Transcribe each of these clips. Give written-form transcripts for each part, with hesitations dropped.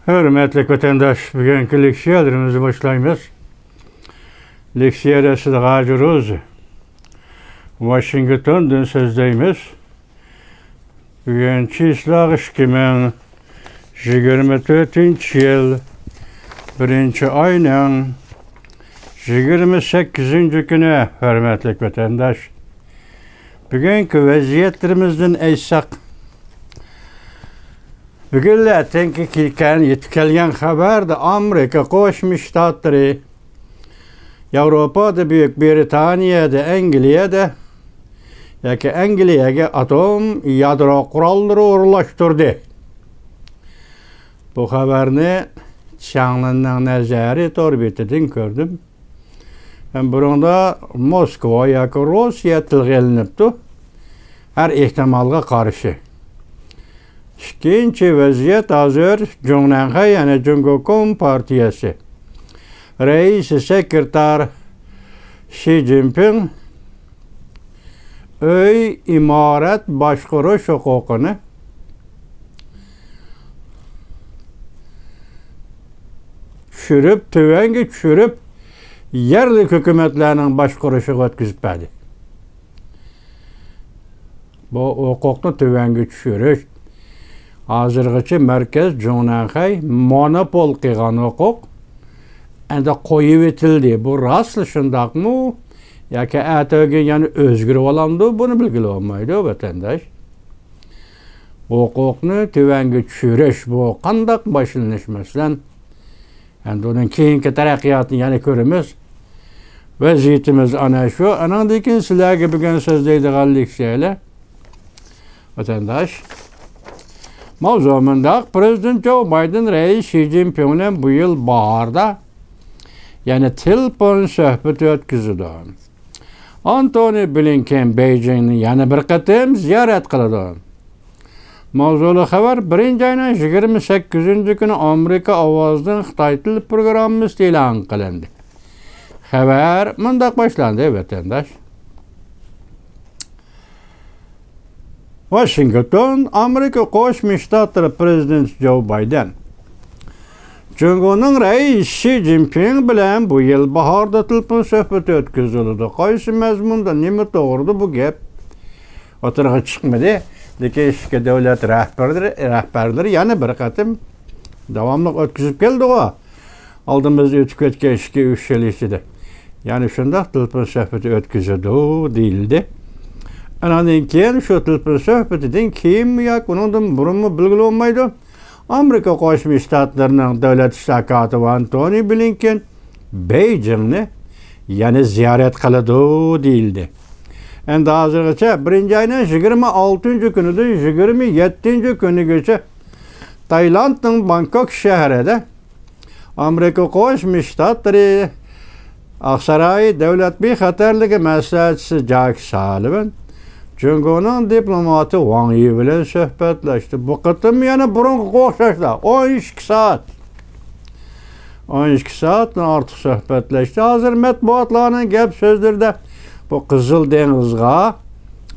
Hürmetli vatandaş, bugünkü leksiyalarımızı başlayımız. Leksiyada Sıdgacı Washington'dan sözdeyimiz. Bugünkü İslah 2024 yıl 1. ayının 28. günü hürmetli vatandaş. Bugünkü vaziyetlerimizden eysak. Bugünler tenki yetkelgen haberde Amerika Koşmuş Ştatları, Avrupa'da Büyük Britanya'da, İngiltere'de, yaki İngiltere'ye atom yadro kuralları uğurlaştırdı. Bu haberini Çağlan'dan nezari torbetinden gördüm. Hem burada Moskva yaki Rusya tilgelinipti. Her ihtimalga karşı. İkinci vaziyet hazır Cumhurbaşkanı yani Cumhurbaşkanı Partiyası. Reis Sekreter Xi Jinping öy imaret başkuruş hukukunu tüvengi çürüp yerli hükümetlerinin başkuruşu ötküzüpedi. Bu hukukunu tüvengi çürüş. Hazırgıcı merkez Cumhurbaşkanı monopol kılan hukuk ende koyup etildi. Bu rastlı şundak mı? Ya ki ertegi yani özgür olamdı bunu bilgili olmaydı vatandaş. Bu hukukunu tüvengi çürüş bu kandak başlanış mesela. Yani onun keyinki terakkiyatını yani körümüz. Vaziyetimiz ana şu. Anandikin silah gibi gün sözdeydi gallik şeyle. Vatandaş. Mavzumunda Prezident Joe Biden reis Xi Jinping'le bu yıl baharda yani telefon söhbeti ötküzüdü. Antony Blinken Beijing'ni yani bir kıtım ziyaret kılıdı. Mavzulu haber 1. ayının 28. günü Amerika Avaz'dan Xitay Til programı ilan kılındı. Haber mındak başlandı vatandaş. Washington, Amerika Koşmuş Ştatları Prezident Joe Biden. Cumhurbaşkanı reis Xi Jinping bilen bu yıl baharda telefon söhbeti ötküzüldü. Qaysı mezmunda nime doğurdu bu gep? Oturğa çıkmadı. Dikeşke devlet rehberleri yani bir katım devamlı ötküzüp geldi o. Aldığımız ötküzkeşke 3 yıl içinde. Yani şunda telefon söhbeti ötküzüldü değildi. Anadın keyin şu telefon söhbetinden kim yak bunun burunmu bilgili olmaydı. Amerika Koşmuş Ştatlarının devlet ştakatı Antony Blinken Beijing'ni yani ziyaret kılıdı değildi. Endi hazırgacha 1. ayının 26. günüdür 27. günü geçe Tayland'ın Bangkok şehrinde Amerika Koşmuş Ştatları Aksaray Devlet Bexatarlığı Maslahatçısı Jack Sullivan Cumhurbaşkanı diplomatı Wang Yi bilen söhbetleşti. Bu kıtım yani burunki oxşaşda 12 saat. 12 saatten artık söhbetleşti. Hazır matbuatlarının gep sözlerde bu Kızıl Deniz'e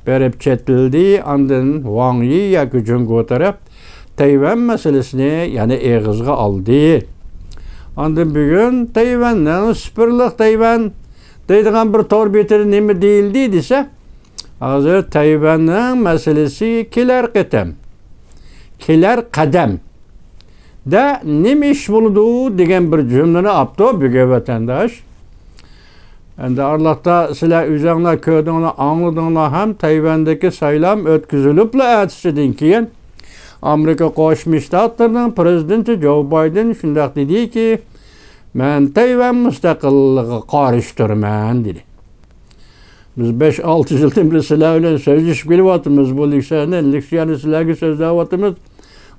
berip çetildi. Andın Wang Yi ya gücün götürüp Tayvan meselesini yani eğizge aldı. Andın bugün Tayvan'dan süpürlük Tayvan deydiğen bir torbeteri nemi değildi dese hazır Tayvan'ın meselesi kiler kadem da nemiş buldu degen bir cümleni aptı bir vatandaş. Endi Allah'ta silah üzerine köydüğünü anladığını hem Tayvan'daki saylam ötküzülüple ertesinden keyin Amerika Koşmuş Ştatlarının Prezidenti Joe Biden şundak dedi ki ben Tayvan müstakilliği karıştırman dedi. Biz 5-6 yıldan beri silahla sözleşip gelivatımız bu leksiyonu silahı sözlevatımız.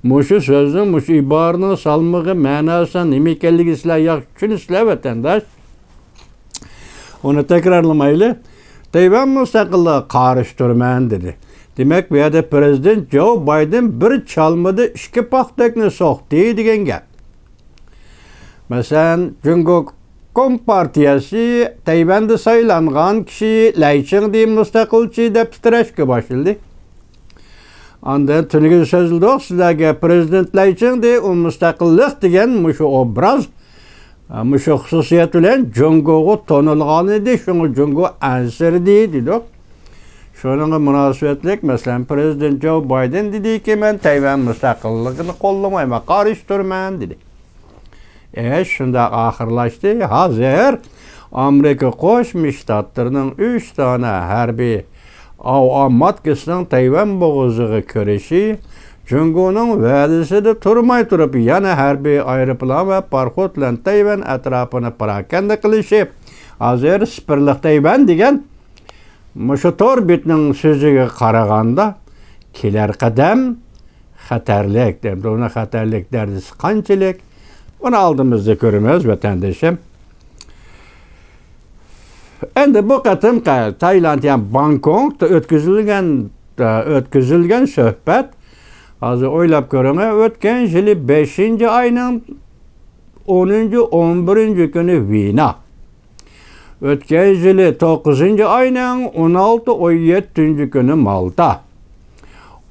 Muşu sözün, muşu ibarının salmığı, manasından, imikelliği silah yakışını silah vatandaş. Onu tekrarlamayla Tayvan müstakilliği karıştırman dedi. Demek bu yerde Prezident Joe Biden bir çalmadı, iki paktekini soktu degen gap. Mesela Cumhurbaşkanı Partiyası Tayvan'da sayılanğan kişi Layçın deyim müstakilçi dep titreşke başladı. Andan tünüge sözüldü sizlerge prezidentler için de o müstakillik degen muşu obraz, muşu hususiyet bilen Jungo'gu tonulgan idi, şunu Jungo ansır deydi. Şunun münasebetlik, mesela Prezident Joe Biden dedi ki ben Tayvan müstakilliğini kollamayma, karıştırmayın dedi. Şunda ahırlaştı. Hazır Amerika Koşmuş Ştatlarının 3 tane harbi matkasının Tayvan boğazığı körüşü Jungo'nun vədisi de turmay turup yana harbi aeroplan ve parxotla Tayvan etrafını parakende kılışı. Hazır Spirlik Tayvan degen Muşutor bitinin sözüge qaraganda keler qadam xatarlik demdi. Ona xatarlik derdisi qanchalik? Onu aldığımızda görmez vatandaşım. Endi bu qatım Tayland yani Bangkok'ta ötküzülgen söhbet hazır oylap görüne ötken yılı 5. ayının 10. 11. günü Vina. Ötken yılı 9. ayının 16. 17. günü Malta.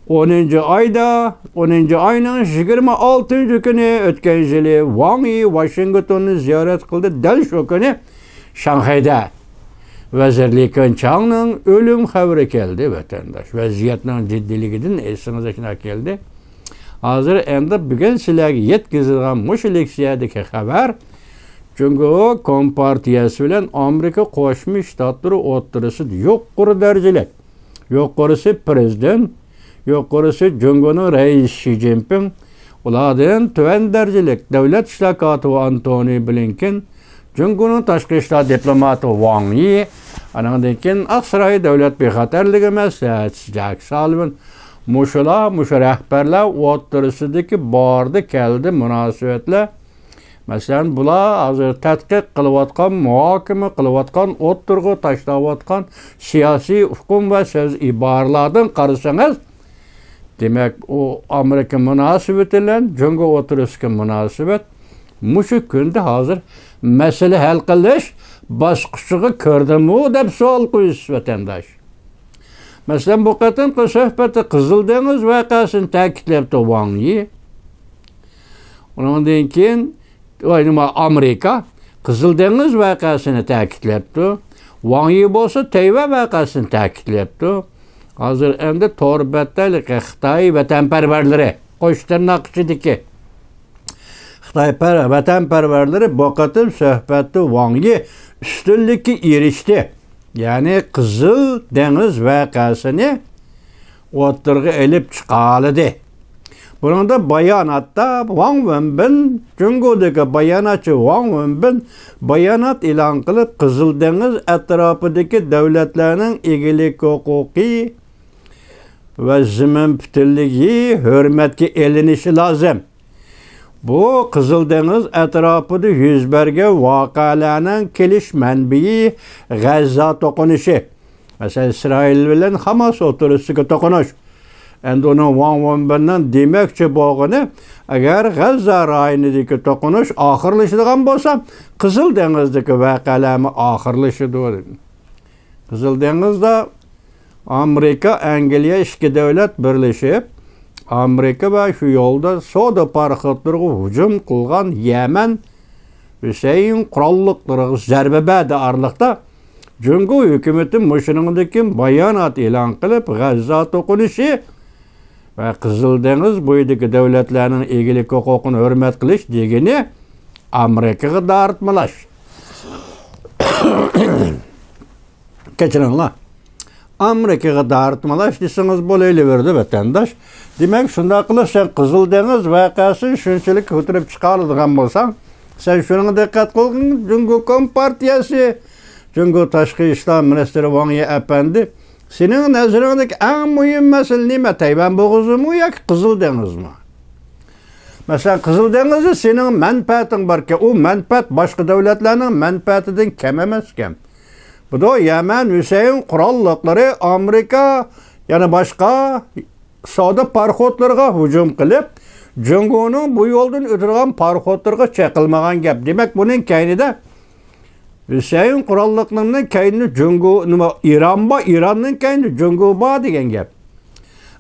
10. ayının 26. günü ötken yılı Wang Yi Washington'u ziyaret kıldı. Del şu günü Şanghay'da Vezirlikin çağının ölüm haberi geldi vatandaş. Vaziyetinin ciddiliğinin esinize geldi. Hazır endi bugün sizlerge yetkizilgan muş leksiyadaki haber. Çünkü o Kompartiyası bilen Amerika Koşmuş Ştatları oturысы yuqori derecelik. Yuqorisi prezident, yuqorisi Jungo'nun reis Xi Jinping, ulardan tüven derecelik devlet işler katibi Antony Blinken, Jungo'nun taşqi işler diplomatı Wang Yi, anandan keyin Aqsaray devlet bexatarligi maslahatchisi Jack Sullivan, muşu rahbarlar oturısıdaki bardı keldi münasebetler. Mesela bular hazır tadqiq qilayotgan, muhokama qilayotgan, o'tirg'i tashlayotgan siyosiy hukm va so'z iboralardan qarasangiz, demak o Amerika munosabati bilan Jungo o'tirishga munosabat mushu kunda hozir masala hal qilish bosqichiga kirdimi deb savol qo'yish vatandosh. Mesela bu qatimqi suhbatda Qizil dengiz voqeasini ta'kidlabdi Wang Yi. Undan keyin Amerika Qizil dengiz voqeasini ta'kidlabdi. Wang Yi bo'lsa Tayvan voqeasini ta'kidlabdi. Hozir endi to'rbatdalik Xitoy vatanparvarlari qo'shtirnoq ichidagi Xitoy vatanparvarlari bu qatim suhbatda Wang Yi ustunlikka erishdi. Yani Qizil dengiz voqeasini o'tirg'i elib chiqardi. Bunun bayanatda Wang Wenbin, Jungo'daki bayanatçı Wang Wenbin bayanat ilan kılıp Qizil dengiz etrafındaki devletlerinin egelik hukuki ve zemin bütünlüğü hürmetki elinişi lazım. Bu Qizil dengiz etrafında yüz bergen vakalarının keliş menbiyi Gazza tokunuşu. Mesela İsrail bilen Hamas oturusuna tokunuş. Endi onun Wang Wenbin'den demekçi boğunu, eğer Gazza rayonidagi tokunuş ahırlaşıdığan bolsa, Qizil dengizdeki vakalarımı ahırlaşıdır. Qizil dengizde Amerika, Angliya iki devlet birleşip, Amerika ve şu yolda soda parxotlarına hücum kılgan Yemen, Hüseyin kurallıkları zərbe bədi arlıqda, Jungo hükümeti muşunundaki bayanat ilan kılıp Gazza tokunuşu ve Qizil dengiz boyidagi devletlerinin egelik hukukunu hürmet kılış degeni Amerika'ya dağıtmalaş. Keçirinler. Amerika'ya dağıtmalaş deseniz böyle verdi vatandaş. Demek şunda kılıç sen Qizil dengiz vakasını şunçalık götürüp çıkarıldığın bolsan, sen şuna dikkat kılgın, Jungo Kompartiyası, Jungo Taşqi İşler Ministeri Wang Yi Efendi, senin nazarındaki en mühim mesele nime? Tayvan boğazu mu ya Qizil dengiz mi? Mesela Qizil dengizi senin menfaatin var ki o menfaat başka devletlerin menfaatinden kem emasken. Bu da Yemen, Hüseyin kurallıkları Amerika yani başka savdo parxotlarına hücum kılıp Jungo'nun bu yoldan ötürgen parxotlarına çekilmeyen gap. Demek bunun kaynıda Hüseyin kurallıklarının kaynı Jungo, İran'ın kaynı Jungo ba degen gap.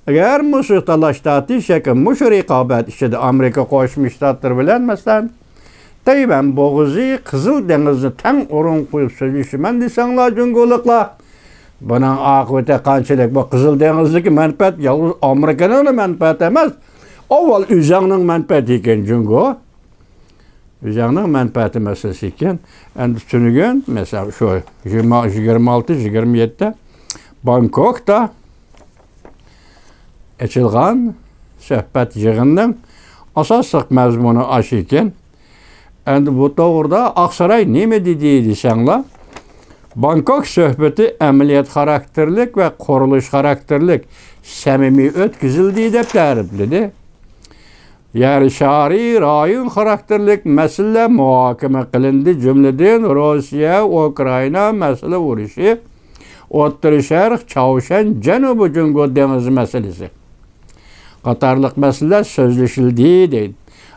Eğer muşu talaştatı şekil muşu rekabet işte Amerika Qo'shma Shtatlar bilen mesela Tayvan boğuzu Kızıl Deniz'i tam orun koyup söylüşümen desenler cüngolukla. Bunun akıbeti kançılık bu Kızıl Deniz'deki menfaat yalnız Amerika'nın menfaat emez. Oval üzerinin menfaati iken cüngo. Üzerinin menfaati meselesi iken. Endüstrünün mesela şu 26-27'de Bangkok'ta açılgan söhbət yığının asaslık məzmunu aşı iken. Bu doğruda Aksaray neme dediği desenler. Bangkok söhbəti əməliyyat xarakterlik ve kuruluş xarakterlik səmimi ötküzüldüğü de təriflidir. Yani şari rayon xarakterlik mesele muhakeme kılındı cümleden Rusya, Ukrayna mesele vuruşu, Orta Şərq, Çavuşan, Cenubu Cungo denizi meselesi. Qatarlıq mesele sözleşildiği deyil.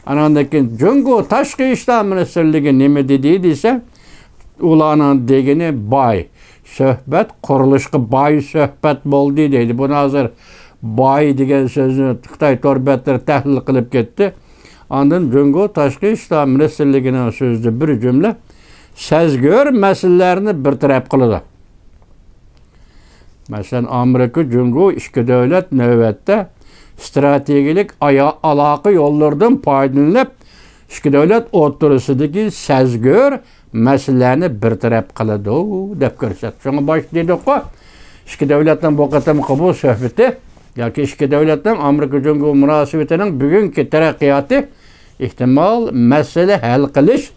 Anandaki Cungo Taşqı İşler Ministerliği neme dediği ise ulanın degini bay. Söhbət, kuruluşqı bay söhbət boldu deydi. Bunu hazır bay degen sözünü Xitay torbətləri təhlil qılıb getdi. Andın Cungo Taşqı İşler Ministerliğinin sözlü bir cümle səzgör meselelerini bir tərəf qılıdı. Mesela Amerika Cungo işki devlet növbette stratejilik alaka yollardan paydalanıp işki devlet oturusundaki səzgör meselelerini bir taraf kılıdı dep görüşet. Şuna başladık o. İşki devletten bu kadar kabul söhbeti ya ki işki devletten Amerika Cungo münasebetinin bugünkü terakkiyatı ihtimal mesele hal kılış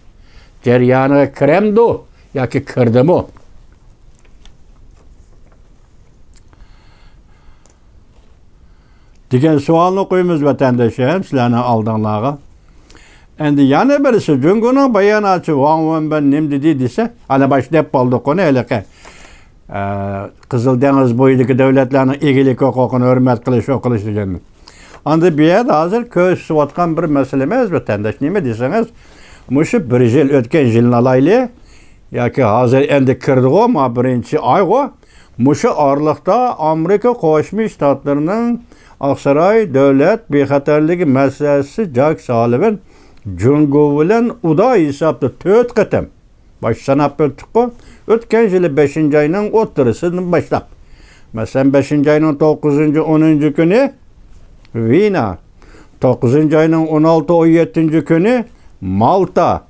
ceryanı kremdo ya ki kırdı mı? Diken sualını koyumuz vatandaşlarım sizlerine aldığınlığa. Endi yana birisi Cungo'nun bayanatçı Wang ben nem dedi dese, hani başlayıp olduk onu öyle Kızıl Deniz boyundaki devletlerin egelik hukukunu hürmet kılış, o kılış diyeceğim. Anda bir yerde hazır köz sıvatkan bir meselemiz vatandaş neme deseniz, muşu bir yıl ötken yılın alaylı, ya ki hazır endi kırdı o ma birinci ay o, muşu ağırlıkta Amerika Qo'shma Shtatlarının Aksaray devlet bexatarligi meselesi Jack Sullivan Cungo bilen uda hesapta 4 qatam baş sanap ötdük bu. Ötken yılı 5. ayının oturusunu başlap. Mesela 5. ayının 9. 10. günü Vina, 9. ayının 16-17. günü Malta,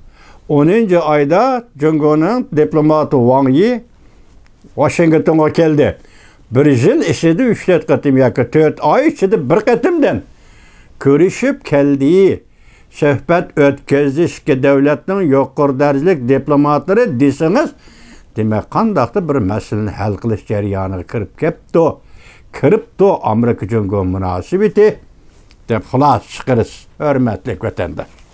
10. ayda Cungo'nun diplomatı Wang Yi Washington'a geldi. Bir yıl içinde 3-4 katım ya ki 4 ay içinde bir katımdan görüşüp geldiği söhbət ötközüş ki devletin yukarı derecelik diplomatları deseniz demek kandaqda bir meselenin hal kılış jarayonuna kirip Amerika Cungo münasebeti deb xulos chiqarish hurmatli vatandosh.